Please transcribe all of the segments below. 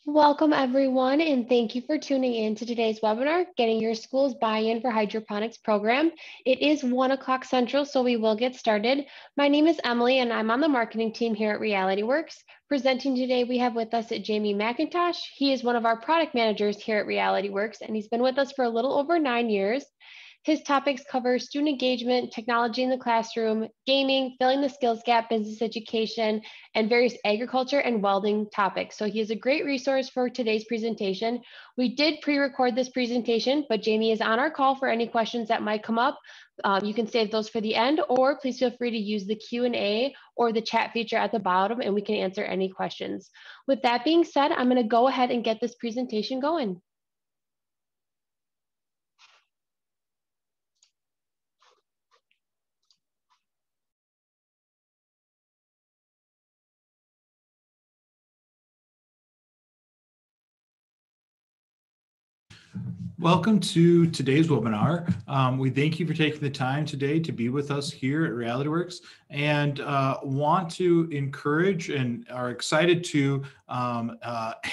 Welcome everyone, and thank you for tuning in to today's webinar, Getting Your School's Buy-in for Hydroponics Program. It is 1 o'clock Central, so we will get started. My name is Emily, and I'm on the marketing team here at Realityworks. Presenting today, we have with us Jamie McIntosh. He is one of our product managers here at Realityworks, and he's been with us for a little over 9 years. His topics cover student engagement, technology in the classroom, gaming, filling the skills gap, business education, and various agriculture and welding topics. So he is a great resource for today's presentation. We did pre-record this presentation, but Jamie is on our call for any questions that might come up. You can save those for the end, or please feel free to use the Q&A or the chat feature at the bottom, and we can answer any questions. With that being said, I'm going to go ahead and get this presentation going. Welcome to today's webinar. We thank you for taking the time today to be with us here at Realityworks, and want to encourage and are excited to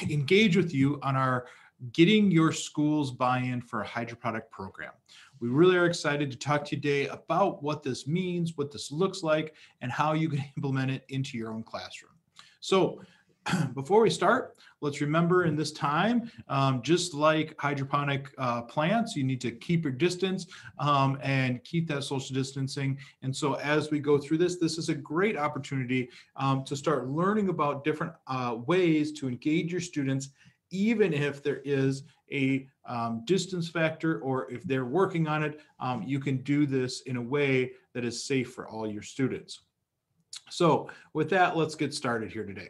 engage with you on our Getting Your School's Buy-in for a Hydroponic Program. We really are excited to talk to you today about what this means, what this looks like, and how you can implement it into your own classroom. So before we start, let's remember in this time, just like hydroponic plants, you need to keep your distance and keep that social distancing. And so as we go through this is a great opportunity to start learning about different ways to engage your students, even if there is a distance factor or if they're working on it, you can do this in a way that is safe for all your students. So with that, let's get started here today.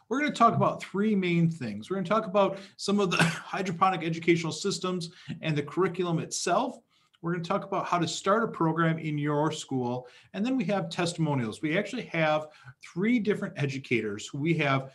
We're going to talk about three main things. We're going to talk about some of the hydroponic educational systems and the curriculum itself. We're going to talk about how to start a program in your school. And then we have testimonials. We actually have three different educators who we have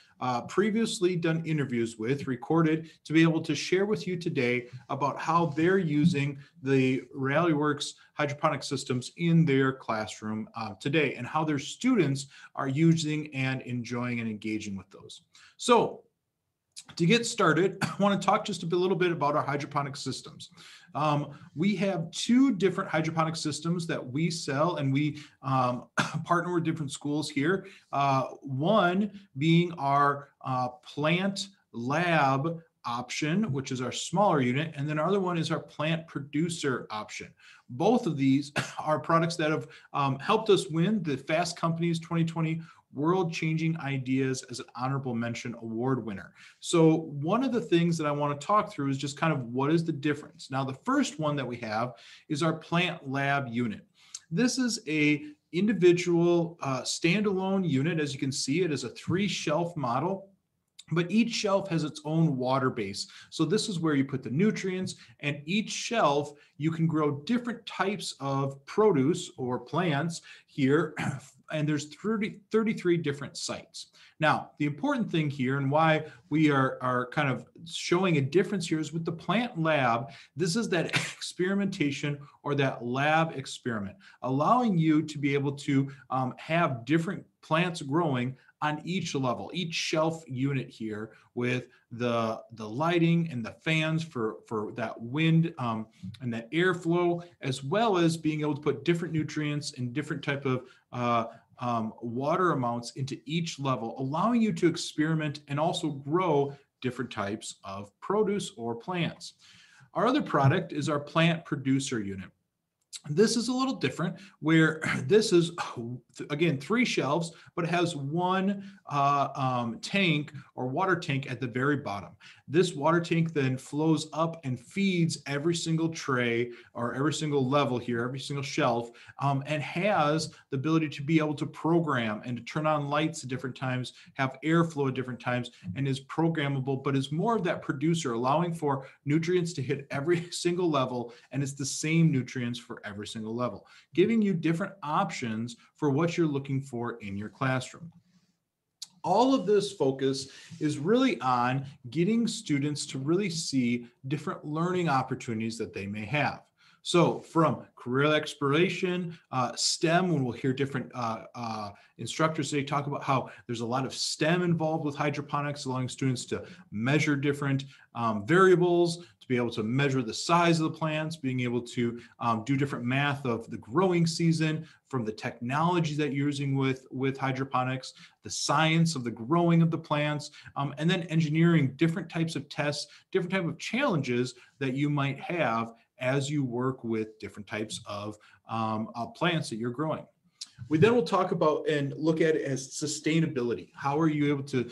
previously done interviews with, recorded, to be able to share with you today about how they're using the Realityworks hydroponic systems in their classroom today, and how their students are using and enjoying and engaging with those. So to get started, I want to talk just a little bit about our hydroponic systems. We have two different hydroponic systems that we sell, and we partner with different schools here. One being our plant lab option, which is our smaller unit, and then our other one is our plant producer option. Both of these are products that have helped us win the Fast Company's 2020 World Changing Ideas as an Honorable Mention Award winner. So one of the things that I want to talk through is just kind of what is the difference. Now, the first one that we have is our plant lab unit. This is a individual standalone unit. As you can see, it is a 3-shelf model, but each shelf has its own water base. So this is where you put the nutrients, and each shelf you can grow different types of produce or plants here, and there's 33 different sites. Now, the important thing here, and why we are kind of showing a difference here, is with the plant lab. This is that experimentation or that lab experiment, allowing you to be able to have different plants growing on each level, each shelf unit here, with the lighting and the fans for that wind and that airflow, as well as being able to put different nutrients and different type of water amounts into each level, allowing you to experiment and also grow different types of produce or plants. Our other product is our plant producer unit. This is a little different, where this is, again, 3 shelves, but it has one tank or water tank at the very bottom. This water tank then flows up and feeds every single tray or every single level here, every single shelf, and has the ability to be able to program and to turn on lights at different times, have airflow at different times, and is programmable, but is more of that producer, allowing for nutrients to hit every single level, and it's the same nutrients for every single level, giving you different options for what you're looking for in your classroom. All of this focus is really on getting students to really see different learning opportunities that they may have. So from career exploration, STEM, when we'll hear different instructors today talk about how there's a lot of STEM involved with hydroponics, allowing students to measure different variables, to be able to measure the size of the plants, being able to do different math of the growing season, from the technology that you're using with hydroponics, the science of the growing of the plants, and then engineering different types of tests, different type of challenges that you might have as you work with different types of plants that you're growing. We then will talk about and look at it as sustainability. How are you able to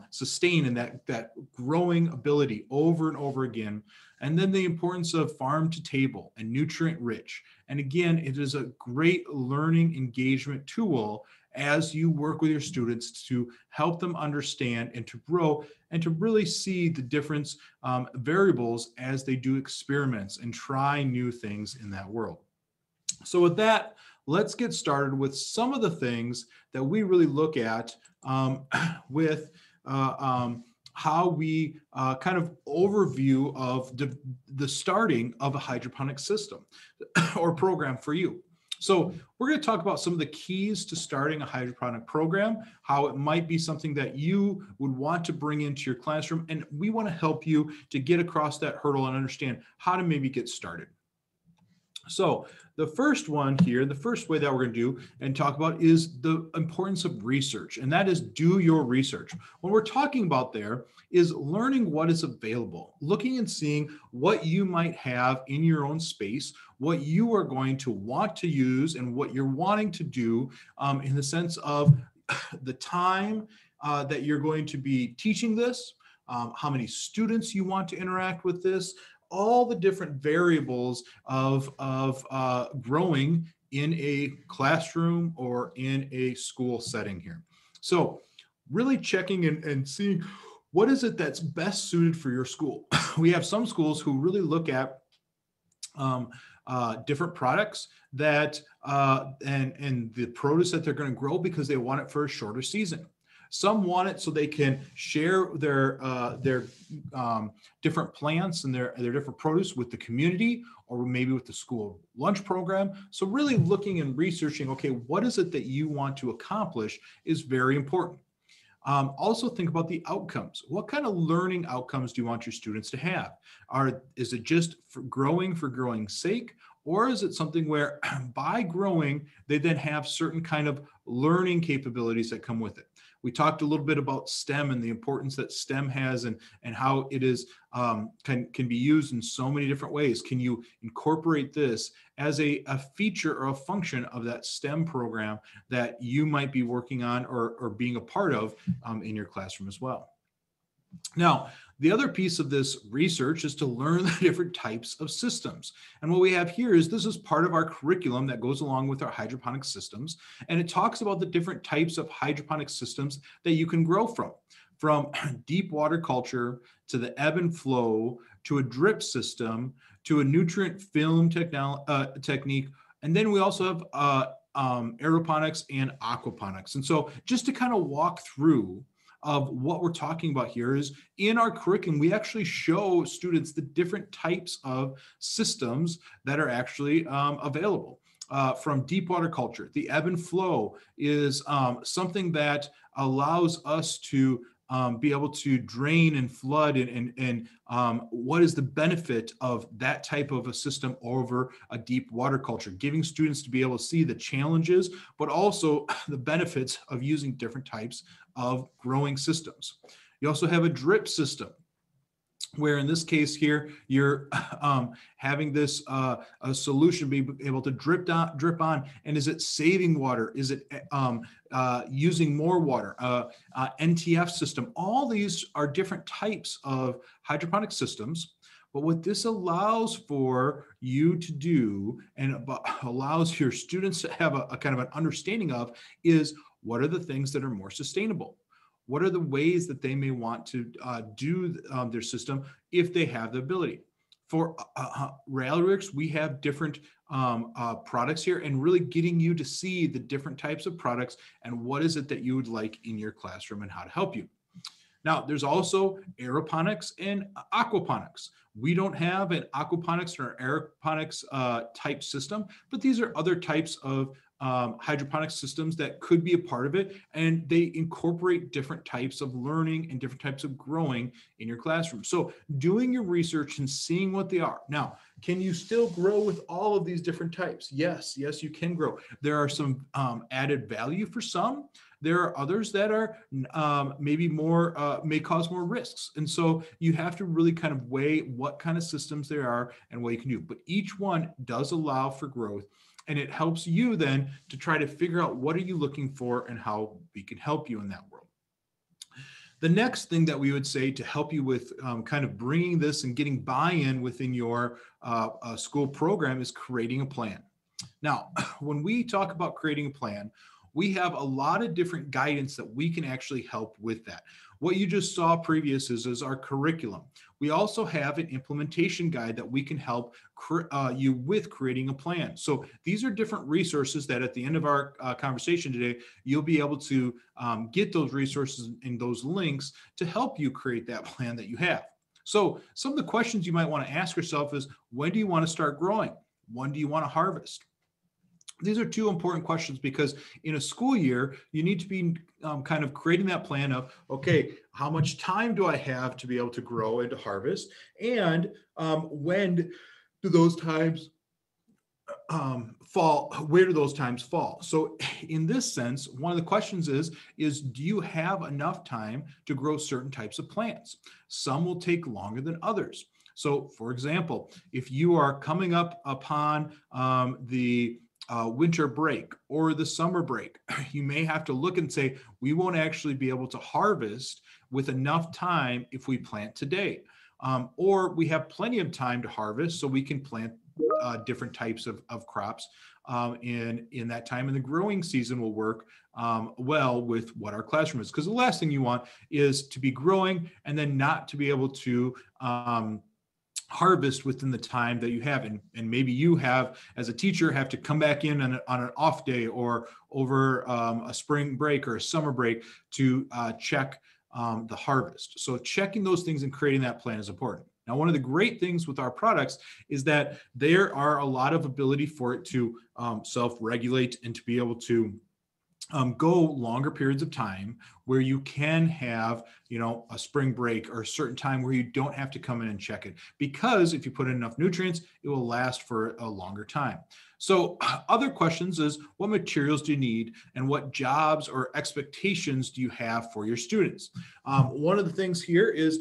sustain in that growing ability over and over again? And then the importance of farm to table and nutrient rich. And again, it is a great learning engagement tool as you work with your students to help them understand and to grow and to really see the different variables as they do experiments and try new things in that world. So with that, let's get started with some of the things that we really look at with how we kind of overview of the starting of a hydroponic system or program for you. So we're going to talk about some of the keys to starting a hydroponic program, how it might be something that you would want to bring into your classroom, and we want to help you to get across that hurdle and understand how to maybe get started. So the first one here, the first way that we're going to do and talk about is the importance of research, and that is do your research. What we're talking about there is learning what is available, looking and seeing what you might have in your own space, what you are going to want to use and what you're wanting to do in the sense of the time that you're going to be teaching this, how many students you want to interact with this, all the different variables of growing in a classroom or in a school setting here. So really checking and seeing what is it that's best suited for your school. We have some schools who really look at different products that and the produce that they're going to grow because they want it for a shorter season. Some want it so they can share their different plants and their different produce with the community or maybe with the school lunch program. So really looking and researching, okay, what is it that you want to accomplish is very important. Also think about the outcomes. What kind of learning outcomes do you want your students to have? Is it just for growing's sake? Or is it something where by growing, they then have certain kind of learning capabilities that come with it? We talked a little bit about STEM and the importance that STEM has and how it is can be used in so many different ways. Can you incorporate this as a feature or a function of that STEM program that you might be working on or being a part of in your classroom as well? Now, the other piece of this research is to learn the different types of systems. And what we have here is this is part of our curriculum that goes along with our hydroponic systems. And it talks about the different types of hydroponic systems that you can grow from deep water culture to the ebb and flow, to a drip system, to a nutrient film technique. And then we also have aeroponics and aquaponics. And so just to kind of walk through of what we're talking about here is in our curriculum, we actually show students the different types of systems that are actually available. From deep water culture, the ebb and flow is something that allows us to be able to drain and flood and what is the benefit of that type of a system over a deep water culture, giving students to be able to see the challenges, but also the benefits of using different types of growing systems. You also have a drip system, where in this case here, you're having this a solution be able to drip on, and is it saving water? Is it using more water? NTF system. All these are different types of hydroponic systems. But what this allows for you to do and allows your students to have a kind of an understanding of is what are the things that are more sustainable? What are the ways that they may want to do their system if they have the ability? For Realityworks, we have different products here and really getting you to see the different types of products and what is it that you would like in your classroom and how to help you. Now, there's also aeroponics and aquaponics. We don't have an aquaponics or aeroponics type system, but these are other types of hydroponic systems that could be a part of it, and they incorporate different types of learning and different types of growing in your classroom. So doing your research and seeing what they are. Now, can you still grow with all of these different types? Yes, you can grow. There are some added value for some. There are others that are maybe more, may cause more risks. And so you have to really kind of weigh what kind of systems there are and what you can do. But each one does allow for growth. And it helps you then to try to figure out what are you looking for and how we can help you in that world. The next thing that we would say to help you with kind of bringing this and getting buy-in within your school program is creating a plan. Now, when we talk about creating a plan, we have a lot of different guidance that we can actually help with that. What you just saw previous is our curriculum. We also have an implementation guide that we can help you with creating a plan. So these are different resources that at the end of our conversation today, you'll be able to get those resources and those links to help you create that plan that you have. So some of the questions you might want to ask yourself is, when do you want to start growing? When do you want to harvest? These are two important questions because in a school year, you need to be kind of creating that plan of, okay, how much time do I have to be able to grow and to harvest? And when do those times fall? Where do those times fall? So in this sense, one of the questions is do you have enough time to grow certain types of plants? Some will take longer than others. So for example, if you are coming up upon the winter break or the summer break, you may have to look and say, we won't actually be able to harvest with enough time if we plant today. Or we have plenty of time to harvest, so we can plant different types of crops in that time. And the growing season will work well with what our classroom is. Because the last thing you want is to be growing and then not to be able to harvest within the time that you have, and maybe you have as a teacher have to come back in on an off day or over a spring break or a summer break to check the harvest. So checking those things and creating that plan is important. Now, one of the great things with our products is that there are a lot of ability for it to self-regulate and to be able to go longer periods of time where you can have, a spring break or a certain time where you don't have to come in and check it, because if you put in enough nutrients, it will last for a longer time. So other questions is, what materials do you need and what jobs or expectations do you have for your students? One of the things here is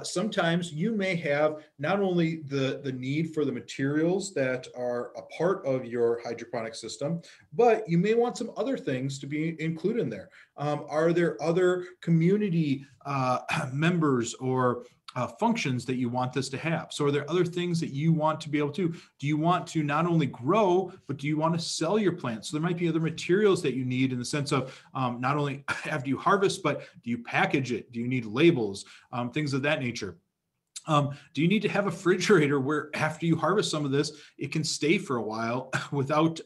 sometimes you may have not only the need for the materials that are a part of your hydroponic system, but you may want some other things to be included in there. Are there other community members or functions that you want this to have? So are there other things that you want to be able to? Do you want to not only grow, but do you want to sell your plants? So there might be other materials that you need in the sense of not only after you harvest, but do you package it? Do you need labels? Things of that nature. Do you need to have a refrigerator where after you harvest some of this, it can stay for a while without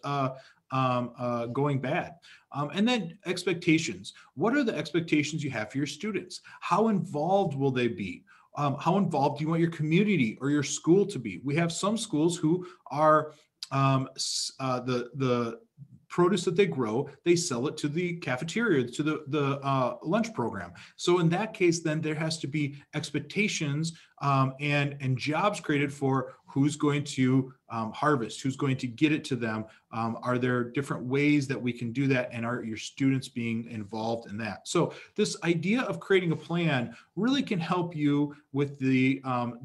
going bad? And then expectations. What are the expectations you have for your students? How involved will they be? How involved do you want your community or your school to be? We have some schools who are the produce that they grow, they sell it to the cafeteria, to the lunch program. So in that case, then there has to be expectations and jobs created for who's going to harvest, who's going to get it to them. Are there different ways that we can do that, and are your students being involved in that? So this idea of creating a plan really can help you with the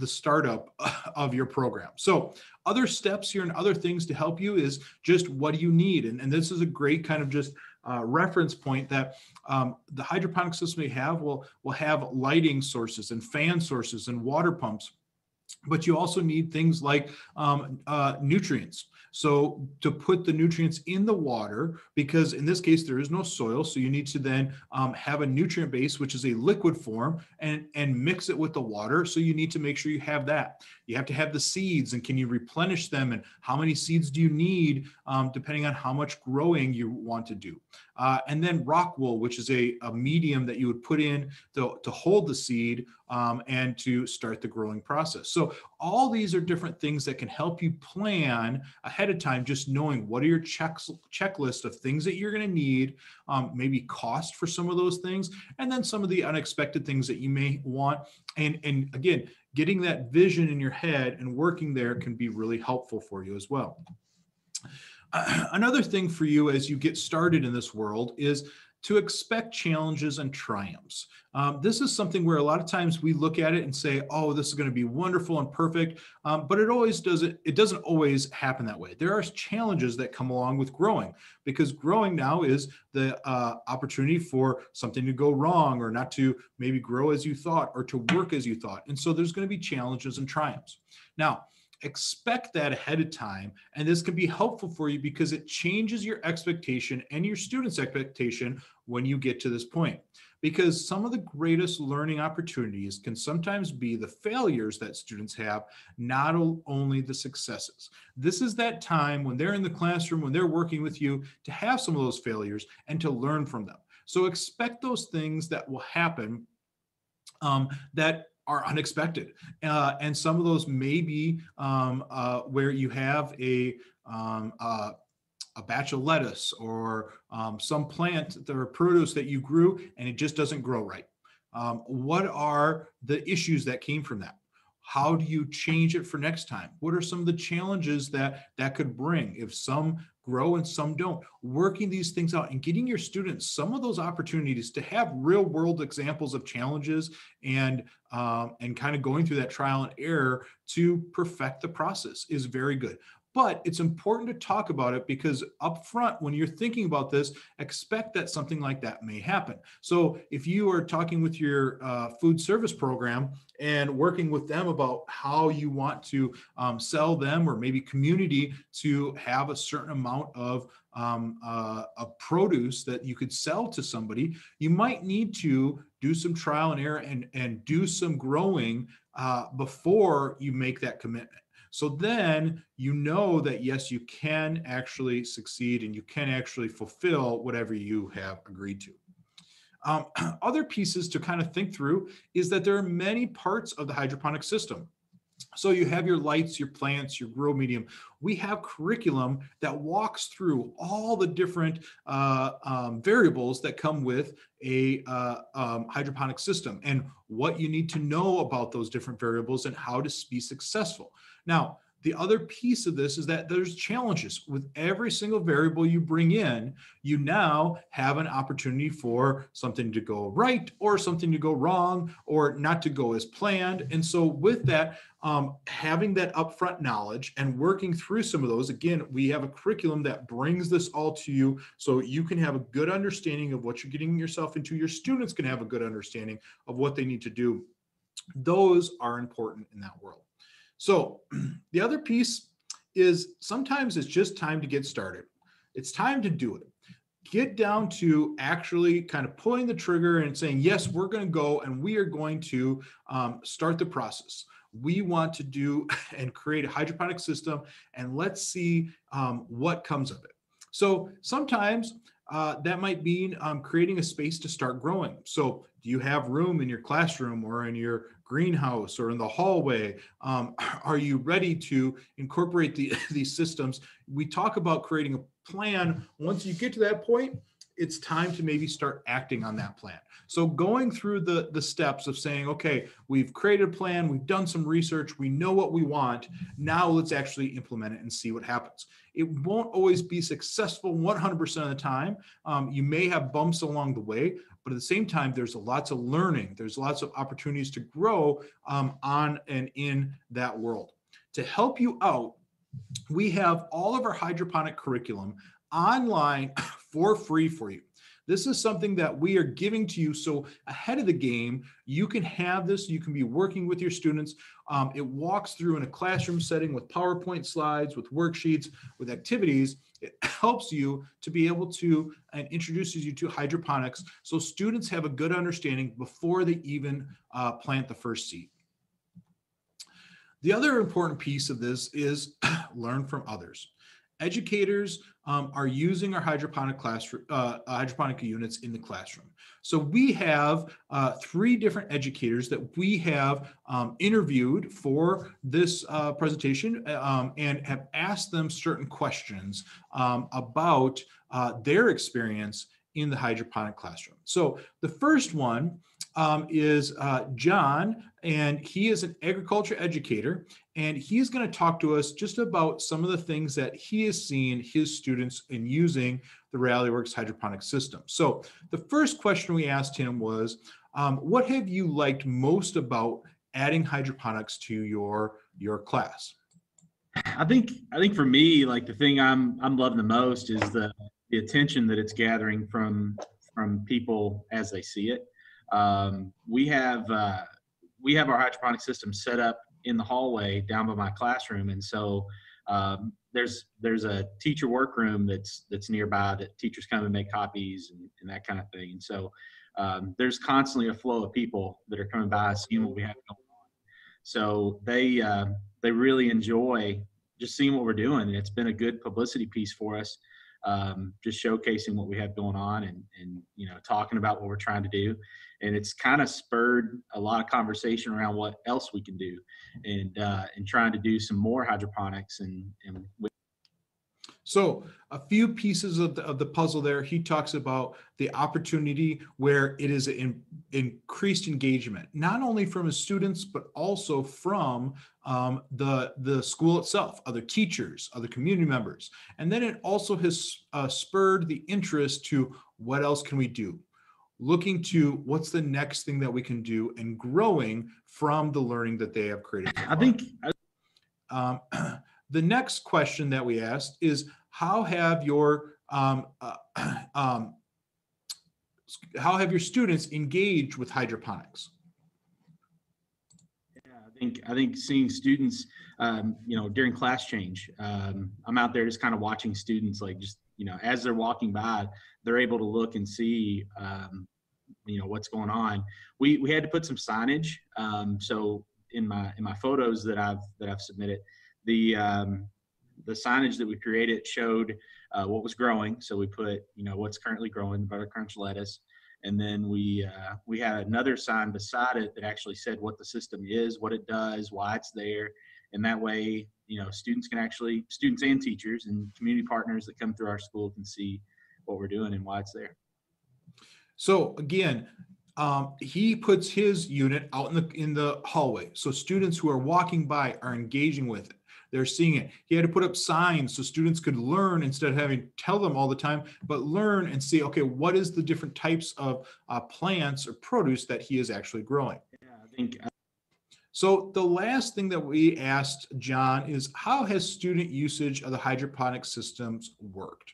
startup of your program. So other steps here and other things to help you is just, what do you need? And this is a great kind of just reference point that the hydroponic system we have will have lighting sources and fan sources and water pumps. But you also need things like nutrients. So to put the nutrients in the water, because in this case, there is no soil. So you need to then have a nutrient base, which is a liquid form, and mix it with the water. So you need to make sure you have that. You have to have the seeds, and can you replenish them? And how many seeds do you need, depending on how much growing you want to do? and then rock wool, which is a medium that you would put in to hold the seed and to start the growing process. So all these are different things that can help you plan ahead of time, just knowing what are your checklist of things that you're going to need, maybe cost for some of those things, and then some of the unexpected things that you may want. And again, getting that vision in your head and working there can be really helpful for you as well. Another thing for you as you get started in this world is to expect challenges and triumphs. This is something where a lot of times we look at it and say, oh, this is going to be wonderful and perfect, but it doesn't always happen that way. There are challenges that come along with growing, because growing now is the opportunity for something to go wrong or not to maybe grow as you thought or to work as you thought. And so there's going to be challenges and triumphs. Now, expect that ahead of time, and this can be helpful for you because it changes your expectation and your students' expectation when you get to this point. Because some of the greatest learning opportunities can sometimes be the failures that students have, not only the successes. This is that time when they're in the classroom, when they're working with you, to have some of those failures and to learn from them. So expect those things that will happen that are unexpected. And some of those may be where you have a batch of lettuce or some plant or produce that you grew and it just doesn't grow right. What are the issues that came from that? How do you change it for next time? What are some of the challenges that could bring if some grow and some don't? Working these things out and getting your students some of those opportunities to have real world examples of challenges and kind of going through that trial and error to perfect the process is very good. But it's important to talk about it because up front, when you're thinking about this, expect that something like that may happen. So if you are talking with your food service program and working with them about how you want to sell them or maybe community to have a certain amount of produce that you could sell to somebody, you might need to do some trial and error and do some growing before you make that commitment. So then you know that, yes, you can actually succeed and you can actually fulfill whatever you have agreed to. Other pieces to kind of think through is that there are many parts of the hydroponic system. So you have your lights, your plants, your grow medium. We have curriculum that walks through all the different variables that come with a hydroponic system and what you need to know about those different variables and how to be successful. Now, the other piece of this is that there's challenges with every single variable you bring in. You now have an opportunity for something to go right or something to go wrong or not to go as planned. And so with that, having that upfront knowledge and working through some of those, again, we have a curriculum that brings this all to you so you can have a good understanding of what you're getting yourself into. Your students can have a good understanding of what they need to do. Those are important in that world. So the other piece is sometimes it's just time to get started. It's time to do it. Get down to actually kind of pulling the trigger and saying, yes, we're going to go and we are going to start the process. We want to do and create a hydroponic system and let's see what comes of it. So sometimes that might mean creating a space to start growing. So do you have room in your classroom or in your greenhouse or in the hallway? Are you ready to incorporate these systems? We talk about creating a plan. Once you get to that point, it's time to maybe start acting on that plan. So going through the steps of saying, okay, we've created a plan, we've done some research, we know what we want. Now let's actually implement it and see what happens. It won't always be successful 100% of the time. You may have bumps along the way, but at the same time, there's lots of learning. There's lots of opportunities to grow on and in that world. To help you out, we have all of our hydroponic curriculum online for free for you. This is something that we are giving to you. So ahead of the game, you can have this, you can be working with your students. It walks through in a classroom setting with PowerPoint slides, with worksheets, with activities. It helps you to be able to and introduces you to hydroponics so students have a good understanding before they even plant the first seed. The other important piece of this is learn from others. educators are using our hydroponic units in the classroom. So we have 3 different educators that we have interviewed for this presentation and have asked them certain questions about their experience in the hydroponic classroom. So the first one is John, and he is an agriculture educator, and he's going to talk to us just about some of the things that he has seen his students in using the Realityworks hydroponic system. So the first question we asked him was, what have you liked most about adding hydroponics to your class? I think for me, like the thing I'm loving the most is the attention that it's gathering from people as they see it. We have our hydroponic system set up in the hallway down by my classroom, and so there's a teacher workroom that's nearby that teachers come and make copies and that kind of thing. And so there's constantly a flow of people that are coming by seeing what we have going on. So they really enjoy just seeing what we're doing, and it's been a good publicity piece for us, just showcasing what we have going on and talking about what we're trying to do. And it's kind of spurred a lot of conversation around what else we can do, and trying to do some more hydroponics So a few pieces of the puzzle there. He talks about the opportunity where it is increased engagement, not only from his students, but also from the school itself, other teachers, other community members. And then it also has spurred the interest to what else can we do? Looking to what's the next thing that we can do and growing from the learning that they have created. I think the next question that we asked is, how have your students engaged with hydroponics? Yeah, I think seeing students, during class change, I'm out there just kind of watching students, like just as they're walking by, they're able to look and see what's going on. We had to put some signage. So in my photos that I've submitted, the signage that we created showed what was growing. So we put, what's currently growing, butter crunch lettuce. And then we had another sign beside it that actually said what the system is, what it does, why it's there. And that way, students and teachers and community partners that come through our school can see what we're doing and why it's there. So again, he puts his unit out in the hallway. So students who are walking by are engaging with it. They're seeing it. He had to put up signs so students could learn instead of having to tell them all the time, but learn and see, okay, what is the different types of plants or produce that he is actually growing? Yeah, I think. So the last thing that we asked John is, how has student usage of the hydroponic systems worked?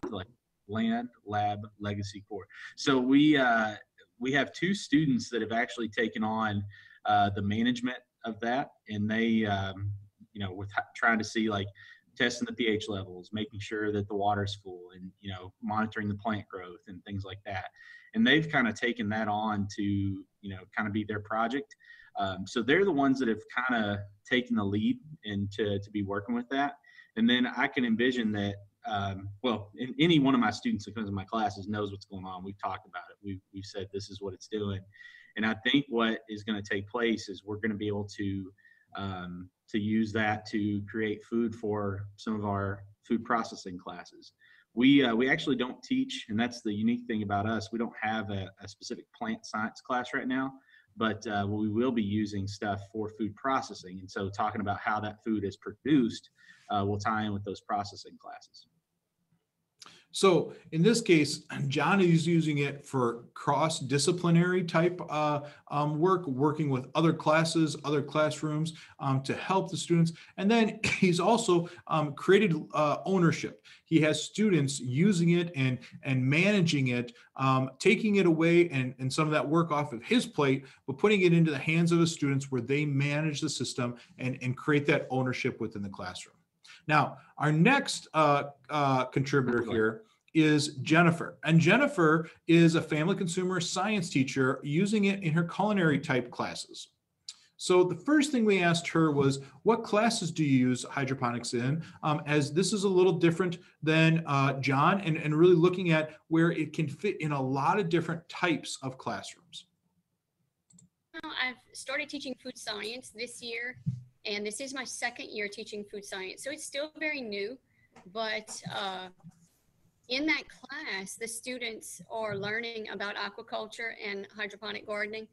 Like land, lab, legacy, core. So we have 2 students that have actually taken on the management of that, and they with trying to see, like, testing the pH levels, making sure that the water's full, and monitoring the plant growth and things like that. And they've kind of taken that on to kind of be their project. So they're the ones that have kind of taken the lead and to be working with that. And then I can envision that in any one of my students that comes in my classes knows what's going on. We've talked about it. We've said this is what it's doing. And I think what is going to take place is we're going to be able to use that to create food for some of our food processing classes. We actually don't teach, and that's the unique thing about us. We don't have a specific plant science class right now, but we will be using stuff for food processing. And so talking about how that food is produced will tie in with those processing classes. So in this case, John is using it for cross-disciplinary type work, working with other classes, other classrooms to help the students. And then he's also created ownership. He has students using it and managing it, taking it away and some of that work off of his plate, but putting it into the hands of his students where they manage the system and create that ownership within the classroom. Now, our next contributor here is Jennifer. And Jennifer is a family consumer science teacher using it in her culinary type classes. So the first thing we asked her was, what classes do you use hydroponics in? As this is a little different than John, and really looking at where it can fit in a lot of different types of classrooms. I've started teaching food science this year, and this is my second year teaching food science. So it's still very new, but in that class, the students are learning about aquaculture and hydroponic gardening.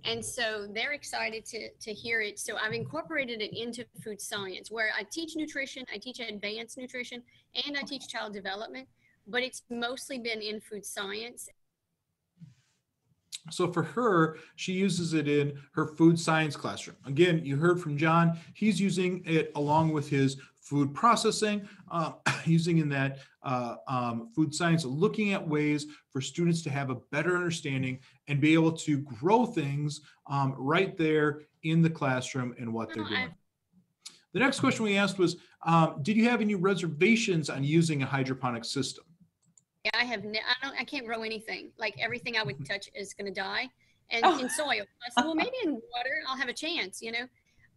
And so they're excited to hear it. So I've incorporated it into food science, where I teach nutrition, I teach advanced nutrition, and I teach child development, but it's mostly been in food science. So for her, she uses it in her food science classroom. Again, you heard from John, he's using it along with his food processing, using in that food science, looking at ways for students to have a better understanding and be able to grow things right there in the classroom and what they're doing. The next question we asked was, did you have any reservations on using a hydroponic system? Yeah, I can't grow anything. Like everything I would touch is going to die. And in soil. I said, well, maybe in water, I'll have a chance, you know.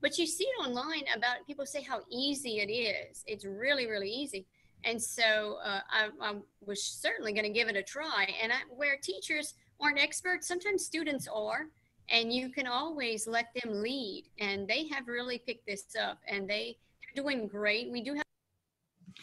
But you see it online about people say how easy it is. It's really, really easy. And so I was certainly going to give it a try. And where teachers aren't experts, sometimes students are. And you can always let them lead. And they have really picked this up. And they're doing great. We do have.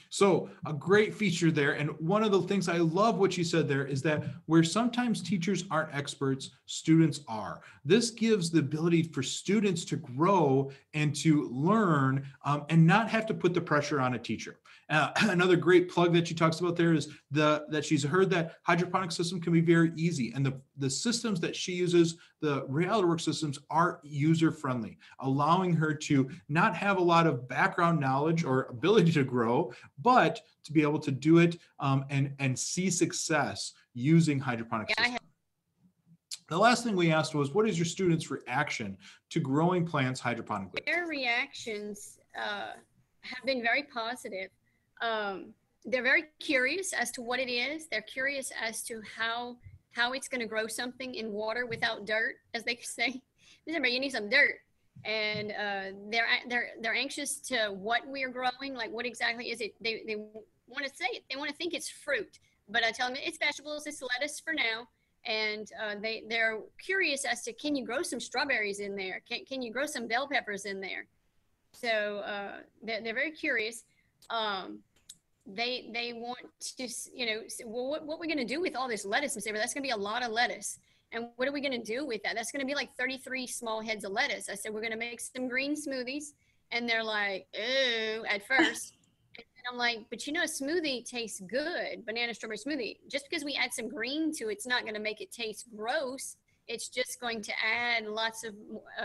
So a great feature there. And one of the things I love what you said there is that where sometimes teachers aren't experts, students are. This gives the ability for students to grow and to learn and not have to put the pressure on a teacher. Another great plug that she talks about there is that she's heard that hydroponic system can be very easy. And the systems that she uses, the Realityworks systems, are user-friendly, allowing her to not have a lot of background knowledge or ability to grow, but to be able to do it and see success using hydroponic systems. The last thing we asked was, what is your students' reaction to growing plants hydroponically? Their reactions have been very positive. They're very curious as to what it is. They're curious as to how it's going to grow something in water without dirt, as they say. Remember, you need some dirt. And they're anxious to what we're growing, like what exactly is it. They want to say it. They want to think it's fruit, but I tell them it's vegetables, it's lettuce for now. And they're curious as to, can you grow some strawberries in there? Can you grow some bell peppers in there? So they're very curious. They want to, you know, well, what we're going to do with all this lettuce? And say, well, that's going to be a lot of lettuce. And what are we going to do with that? That's going to be like 33 small heads of lettuce. I said, we're going to make some green smoothies. And they're like, ew, at first. And I'm like, but you know, a smoothie tastes good, banana strawberry smoothie. Just because we add some green to it, it's not going to make it taste gross. It's just going to add lots of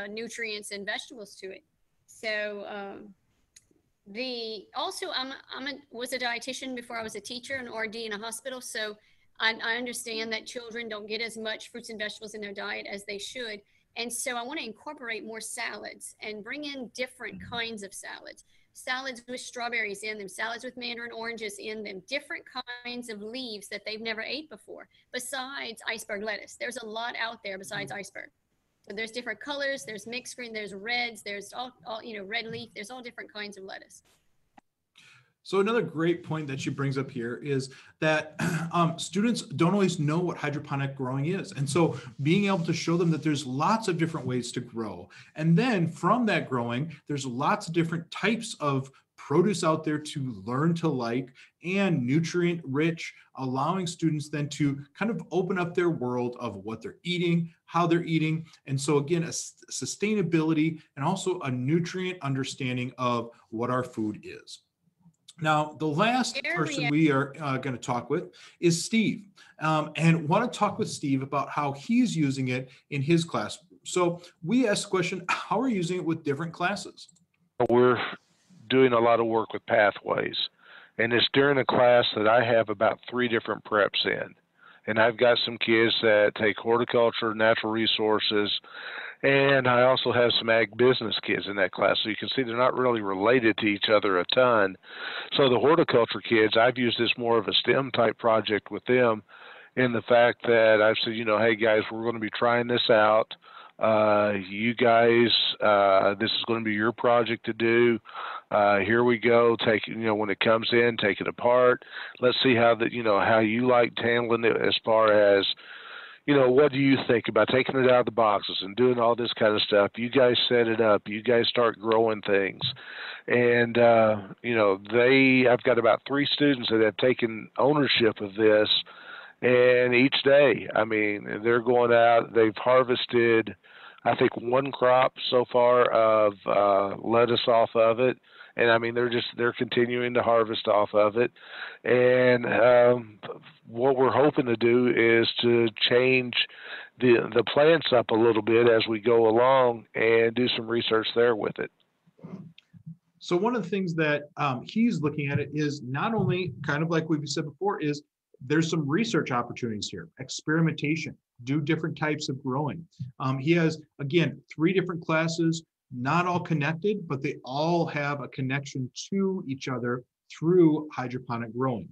nutrients and vegetables to it. So I was a dietitian before I was a teacher, an RD in a hospital. So I understand that children don't get as much fruits and vegetables in their diet as they should. And so I want to incorporate more salads and bring in different kinds of salads. Salads with strawberries in them, salads with mandarin oranges in them, different kinds of leaves that they've never ate before, besides iceberg lettuce. There's a lot out there besides iceberg. So there's different colors, there's mixed green, there's reds, there's all you know, red leaf, there's all different kinds of lettuce. So another great point that she brings up here is that students don't always know what hydroponic growing is. And so being able to show them that there's lots of different ways to grow. And then from that growing, there's lots of different types of produce out there to learn to like, and nutrient rich, allowing students then to kind of open up their world of what they're eating, how they're eating. And so again, a sustainability and also a nutrient understanding of what our food is. Now, the last person we are going to talk with is Steve, and want to talk with Steve about how he's using it in his class. So we asked the question, how are you using it with different classes? We're doing a lot of work with pathways, and it's during a class that I have about 3 different preps in. And I've got some kids that take horticulture, natural resources, and I also have some ag business kids in that class. So you can see they're not really related to each other a ton. So the horticulture kids, I've used this more of a STEM type project with them, in the fact that I've said, you know, hey guys, we're going to be trying this out. You guys, this is going to be your project to do. Here we go. Take, when it comes in, take it apart. Let's see how how you like handling it as far as, what do you think about taking it out of the boxes and doing all this kind of stuff? You guys set it up. You guys start growing things. And, I've got about 3 students that have taken ownership of this. And each day, I mean, they're going out, they've harvested, I think, 1 crop so far of lettuce off of it. And I mean, they're continuing to harvest off of it. And what we're hoping to do is to change the plants up a little bit as we go along and do some research there with it. So one of the things that he's looking at it is not only kind of like we've said before, is there's some research opportunities here, experimentation, do different types of growing. He has, again, 3 different classes, not all connected, but they all have a connection to each other through hydroponic growing.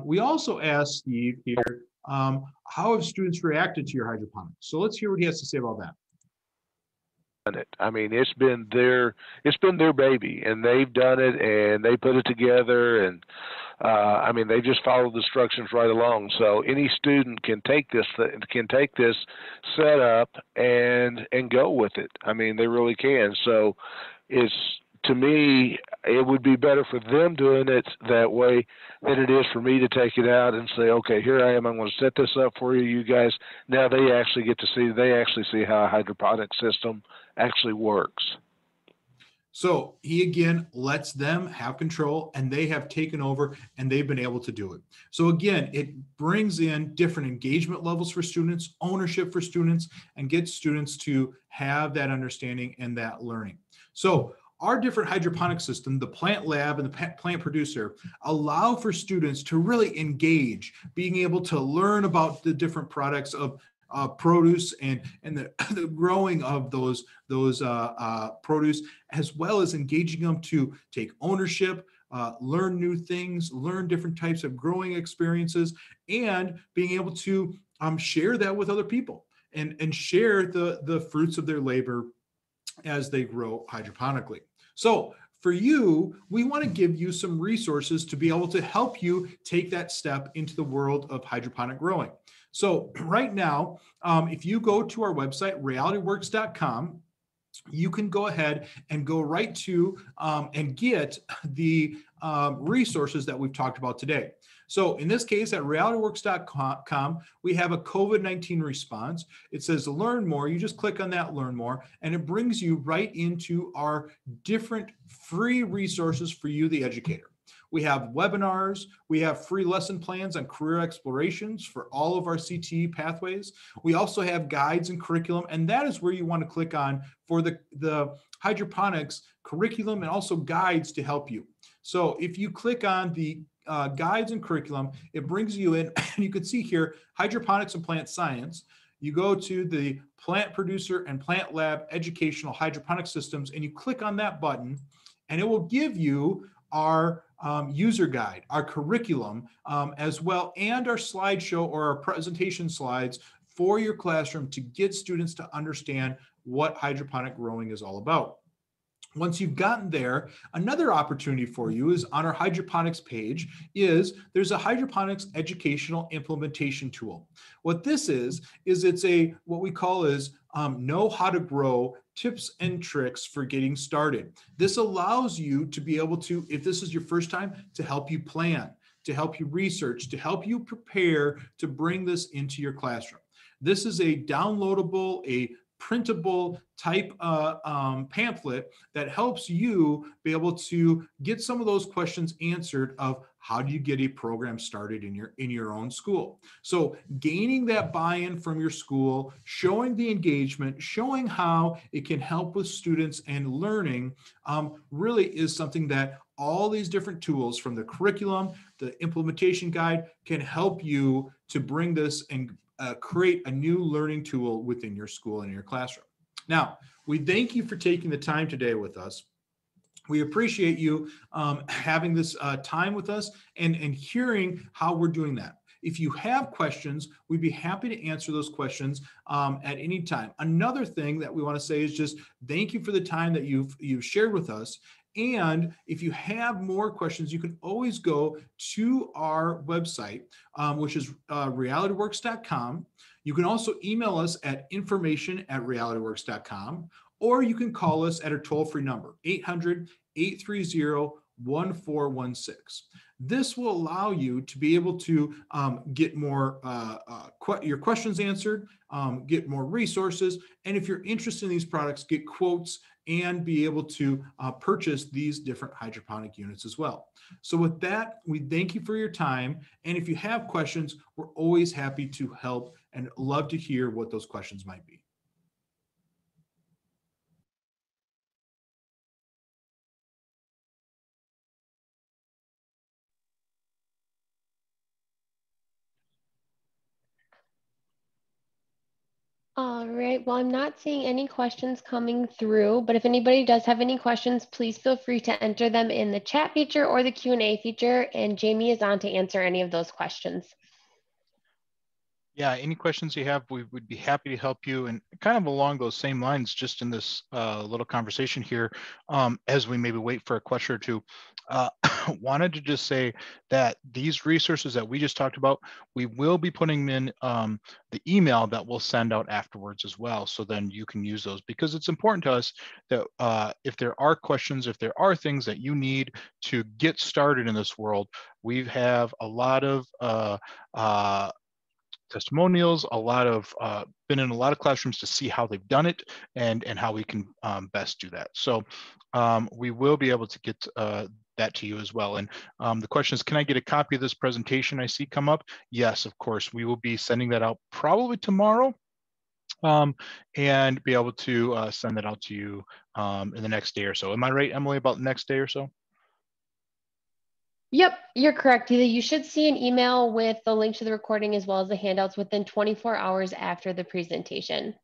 We also asked Steve here, how have students reacted to your hydroponics? So let's hear what he has to say about that. I mean, it's been their baby, and they've done it, and they put it together, and I mean, they just followed the instructions right along. So any student can take this setup and go with it. I mean, they really can. So to me, it would be better for them doing it that way than it is for me to take it out and say, okay, here I am, I'm going to set this up for you, you guys. Now they actually see how a hydroponic system actually works. So he, again, lets them have control, and they have taken over, and they've been able to do it. So again, it brings in different engagement levels for students, ownership for students, and gets students to have that understanding and that learning. So our different hydroponic system, the plant lab and the plant producer, allow for students to really engage, being able to learn about the different products of produce and the growing of those produce, as well as engaging them to take ownership, learn new things, learn different types of growing experiences, and being able to share that with other people and share the fruits of their labor as they grow hydroponically. So for you, we want to give you some resources to be able to help you take that step into the world of hydroponic growing. So right now, if you go to our website, realityworks.com, you can go ahead and go right to and get the resources that we've talked about today. So in this case, at realityworks.com, we have a COVID-19 response. It says learn more. You just click on that learn more, and it brings you right into our different free resources for you, the educator. We have webinars, we have free lesson plans on career explorations for all of our CTE pathways. We also have guides and curriculum, and that is where you want to click on for the hydroponics curriculum and also guides to help you. So if you click on the guides and curriculum, it brings you in, and you can see here, hydroponics and plant science. You go to the plant producer and plant lab educational hydroponic systems, and you click on that button, and it will give you our user guide, our curriculum as well, and our slideshow or our presentation slides for your classroom to get students to understand what hydroponic growing is all about. Once you've gotten there, another opportunity for you is on our hydroponics page there's a hydroponics educational implementation tool. What this is it's what we call is know how to grow tips and tricks for getting started. This allows you to be able to, if this is your first time, to help you plan, to help you research, to help you prepare to bring this into your classroom. This is a downloadable, a printable type pamphlet that helps you be able to get some of those questions answered of how do you get a program started in your own school. So gaining that buy-in from your school, showing the engagement, showing how it can help with students and learning really is something that all these different tools from the curriculum, the implementation guide can help you to bring this and create a new learning tool within your school and your classroom. Now, we thank you for taking the time today with us. We appreciate you having this time with us and hearing how we're doing that. If you have questions, we'd be happy to answer those questions at any time. Another thing that we want to say is just thank you for the time that you've shared with us. And if you have more questions, you can always go to our website, which is realityworks.com. You can also email us at information@realityworks.com, or you can call us at our toll-free number, 800-830-1416. This will allow you to be able to get more your questions answered, get more resources, and if you're interested in these products, get quotes and be able to purchase these different hydroponic units as well. So with that, we thank you for your time. And if you have questions, we're always happy to help and love to hear what those questions might be. All right, well, I'm not seeing any questions coming through, but if anybody does have any questions, please feel free to enter them in the chat feature or the Q&A feature, and Jamie is on to answer any of those questions. Yeah, any questions you have, we would be happy to help you. And kind of along those same lines, just in this little conversation here, as we maybe wait for a question or two, wanted to just say that these resources that we just talked about, we will be putting in the email that we'll send out afterwards as well. So then you can use those, because it's important to us that if there are questions, if there are things that you need to get started in this world, we have a lot of testimonials, a lot of been in a lot of classrooms to see how they've done it and how we can best do that. So we will be able to get that to you as well. And the question is, can I get a copy of this presentation I see come up? Yes, of course. We will be sending that out probably tomorrow, and be able to send that out to you in the next day or so. Am I right, Emily, about the next day or so? Yep, you're correct. You should see an email with the link to the recording as well as the handouts within 24 hours after the presentation.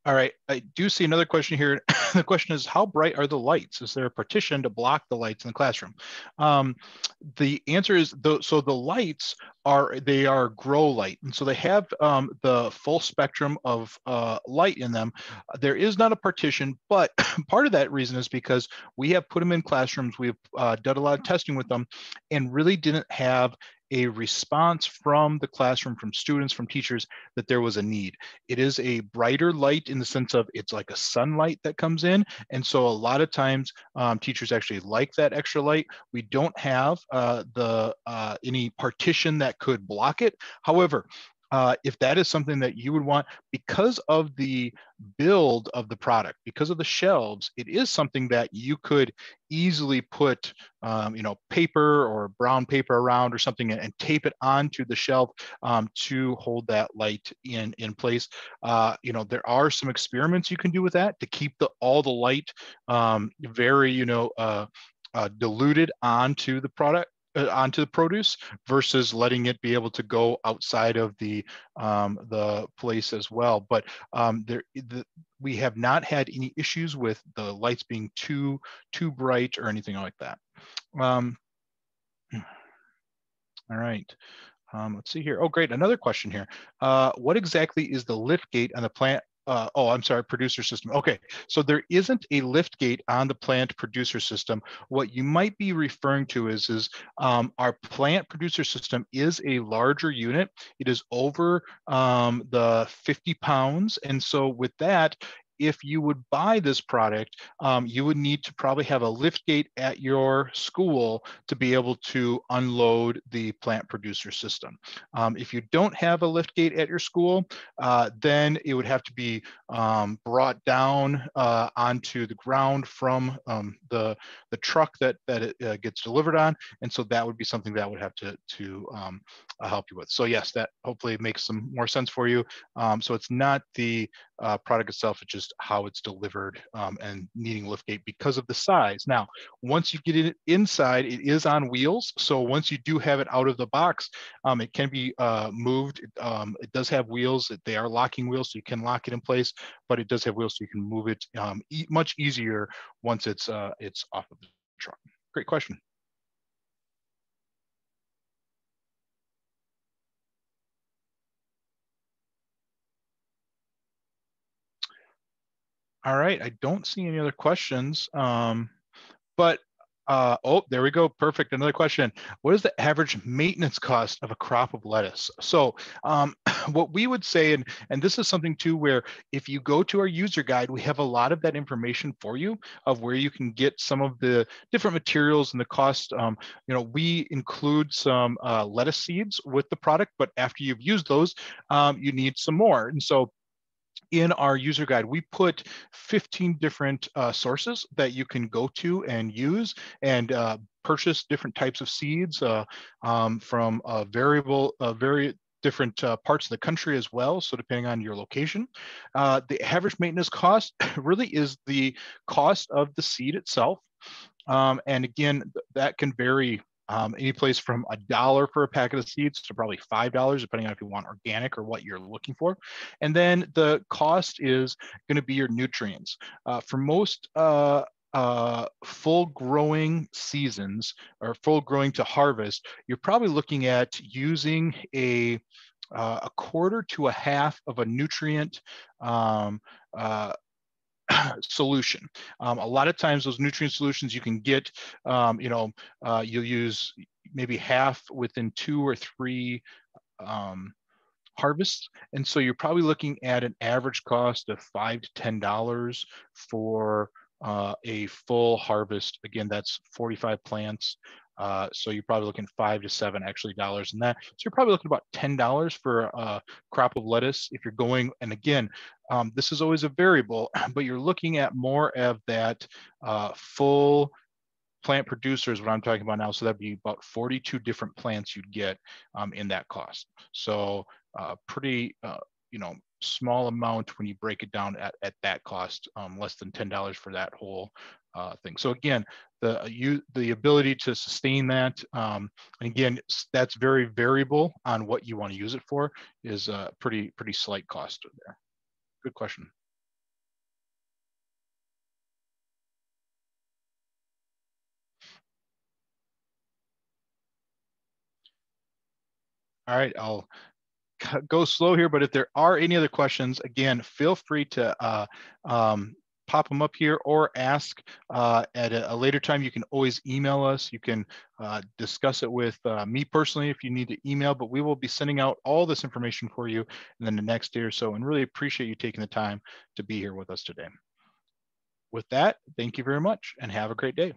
All right, I do see another question here. The question is, how bright are the lights? Is there a partition to block the lights in the classroom? The answer is, so the lights are grow light. And so they have the full spectrum of light in them. There is not a partition, but part of that reason is because we have put them in classrooms. We've done a lot of testing with them and really didn't have a response from the classroom, from students, from teachers, that there was a need. It is a brighter light in the sense of it's like a sunlight that comes in. And so a lot of times teachers actually like that extra light. We don't have any partition that could block it. However, if that is something that you would want, because of the build of the product, because of the shelves, it is something that you could easily put paper or brown paper around or something and tape it onto the shelf to hold that light in place. There are some experiments you can do with that to keep all the light very diluted onto the product, onto the produce, versus letting it be able to go outside of the place as well. But we have not had any issues with the lights being too bright or anything like that. All right. Let's see here. Oh, great. Another question here. What exactly is the lift gate on the plant? Producer system. Okay, so there isn't a lift gate on the plant producer system. What you might be referring to is our plant producer system is a larger unit. It is over the 50 pounds. And so with that, if you would buy this product, you would need to probably have a lift gate at your school to be able to unload the plant producer system. If you don't have a lift gate at your school, then it would have to be brought down onto the ground from the truck that it gets delivered on. And so that would be something that would have to help you with. So yes, that hopefully makes some more sense for you. So it's not the product itself, it's just how it's delivered and needing liftgate because of the size. Now, once you get it inside, it is on wheels. So once you do have it out of the box, it can be moved. It does have wheels. They are locking wheels, so you can lock it in place, but it does have wheels, so you can move it much easier once it's off of the truck. Great question. All right, I don't see any other questions. But oh, there we go. Perfect. Another question. What is the average maintenance cost of a crop of lettuce? So what we would say, and this is something too, where if you go to our user guide, we have a lot of that information for you of where you can get some of the different materials and the cost. We include some lettuce seeds with the product, but after you've used those, you need some more. And so in our user guide, we put 15 different sources that you can go to and use and purchase different types of seeds from very different parts of the country as well. So depending on your location, the average maintenance cost really is the cost of the seed itself. And again, that can vary any place from $1 for a packet of seeds to probably $5, depending on if you want organic or what you're looking for. And then the cost is going to be your nutrients. For most full growing seasons or full growing to harvest, you're probably looking at using a quarter to a half of a nutrient solution. A lot of times those nutrient solutions you can get, you'll use maybe half within 2 or 3 harvests. And so you're probably looking at an average cost of $5 to $10 for a full harvest. Again, that's 45 plants. So you're probably looking $5 to $7 actually dollars in that. So you're probably looking about $10 for a crop of lettuce if you're going. And again, this is always a variable, but you're looking at more of that full plant producers, what I'm talking about now. So that'd be about 42 different plants you'd get in that cost. So pretty, small amount when you break it down at that cost, less than $10 for that whole thing. So again, the ability to sustain that, and again, that's very variable on what you want to use it for, is a pretty slight cost there. Good question. All right, I'll go slow here, but if there are any other questions, again, feel free to pop them up here or ask at a later time. You can always email us. You can discuss it with me personally if you need to email, but we will be sending out all this information for you in the next day or so, and really appreciate you taking the time to be here with us today. With that, thank you very much and have a great day.